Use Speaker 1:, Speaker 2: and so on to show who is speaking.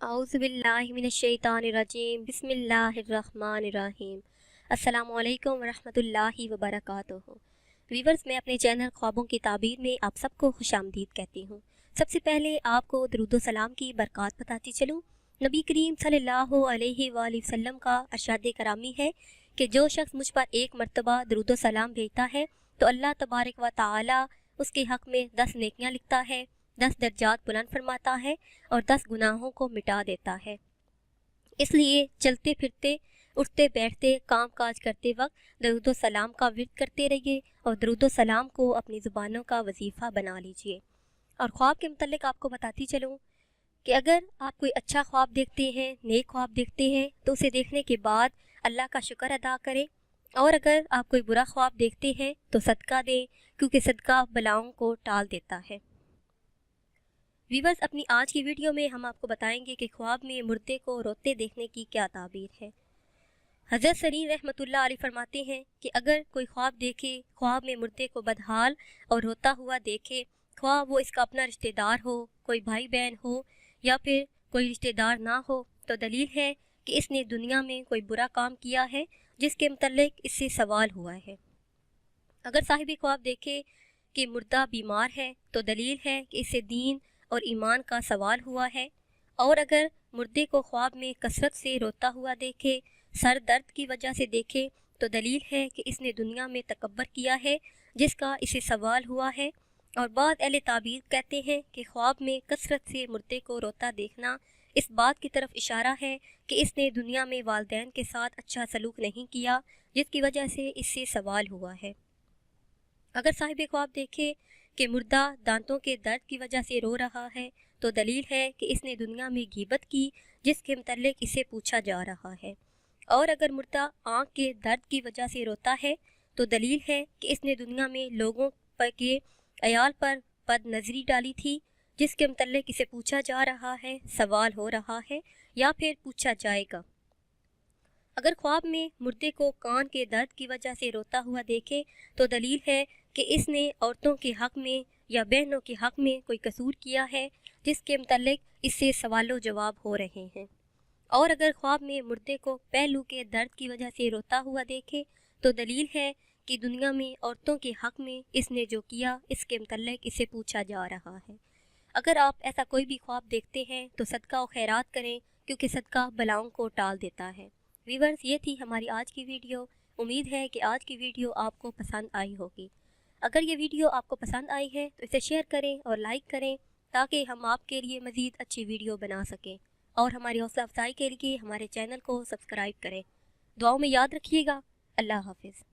Speaker 1: औज़ुबिल्लाहिमिनश्शैतानिर्रजीम बिस्मिल्लाहिर्रहमानिर्रहीम। अस्सलामु अलैकुम वरहमतुल्लाहि वबरकातुहू। वीवर्स, मैं अपने चैनल ख्वाबों की ताबीर में आप सबको खुशामदीद कहती हूँ। सबसे पहले आपको दरूद सलाम की बरक़ात बताती चलूँ। नबी करीम सल्लल्लाहु अलैहि वसल्लम का अरशाद करामी है कि जो शख्स मुझ पर एक मरतबा दरूद सलाम भेजता है तो अल्लाह तबारक व तआला उसके हक़ में 10 नेकियां लिखता है, 10 दर्जात बुलंद फरमाता है और 10 गुनाहों को मिटा देता है। इसलिए चलते फिरते, उठते बैठते, काम काज करते वक्त दरूद सलाम का विर्द करते रहिए और दरूद सलाम को अपनी ज़ुबानों का वजीफ़ा बना लीजिए। और ख्वाब के मुतल्लिक़ आपको बताती चलूँ कि अगर आप कोई अच्छा ख्वाब देखते हैं, नेक ख्वाब देखते हैं, तो उसे देखने के बाद अल्लाह का शुक्र अदा करें। और अगर आप कोई बुरा ख्वाब देखते हैं तो सदका दें, क्योंकि सदका बलाओं को टाल देता है। वीवर्स, अपनी आज की वीडियो में हम आपको बताएंगे कि ख्वाब में मुर्दे को रोते देखने की क्या ताबीर है। हज़रत सरीर रहमतुल्लाह अलैह फरमाते हैं कि अगर कोई ख्वाब देखे, ख्वाब में मुर्दे को बदहाल और रोता हुआ देखे, ख्वाब वो इसका अपना रिश्तेदार हो, कोई भाई बहन हो या फिर कोई रिश्तेदार ना हो, तो दलील है कि इसने दुनिया में कोई बुरा काम किया है जिसके मुतल्लिक इससे सवाल हुआ है। अगर साहिब ख्वाब देखे कि मुर्दा बीमार है तो दलील है कि इससे दीन और ईमान का सवाल हुआ है। और अगर मुर्दे को ख्वाब में कसरत से रोता हुआ देखे, सर दर्द की वजह से देखे, तो दलील है कि इसने दुनिया में तकब्बर किया है जिसका इसे सवाल हुआ है। और बाद अहले ताबीर कहते हैं कि ख्वाब में कसरत से मुर्दे को रोता देखना इस बात की तरफ इशारा है कि इसने दुनिया में वालिदैन के साथ अच्छा सलूक नहीं किया, जिसकी वजह से इससे सवाल हुआ है। अगर साहिब ख्वाब देखे कि मुर्दा दांतों के दर्द की वजह से रो रहा है, तो दलील है कि इसने दुनिया में गीबत की जिसके मुतल्लिक इसे पूछा जा रहा है। और अगर मुर्दा आँख के दर्द की वजह से रोता है, तो दलील है कि इसने दुनिया में लोगों पर के अयाल पर बद नज़री डाली थी जिसके मुतल्लिक इसे पूछा जा रहा है, सवाल हो रहा है या फिर पूछा जाएगा। अगर ख्वाब में मुर्दे को कान के दर्द की वजह से रोता हुआ देखे, तो दलील है कि इसने औरतों के हक़ में या बहनों के हक़ में कोई कसूर किया है जिसके मुतल्लिक इससे सवालों जवाब हो रहे हैं। और अगर ख्वाब में मुर्दे को पहलू के दर्द की वजह से रोता हुआ देखे, तो दलील है कि दुनिया में औरतों के हक़ में इसने जो किया इसके मुतल्लिक इसे पूछा जा रहा है। अगर आप ऐसा कोई भी ख्वाब देखते हैं तो सदका और खैरात करें, क्योंकि सदका बलाओं को टाल देता है। वीवर्स, ये थी हमारी आज की वीडियो। उम्मीद है कि आज की वीडियो आपको पसंद आई होगी। अगर ये वीडियो आपको पसंद आई है तो इसे शेयर करें और लाइक करें ताकि हम आपके लिए मज़ीद अच्छी वीडियो बना सकें। और हमारी हौसला अफजाई के लिए हमारे चैनल को सब्सक्राइब करें। दुआओं में याद रखिएगा। अल्लाह हाफिज़।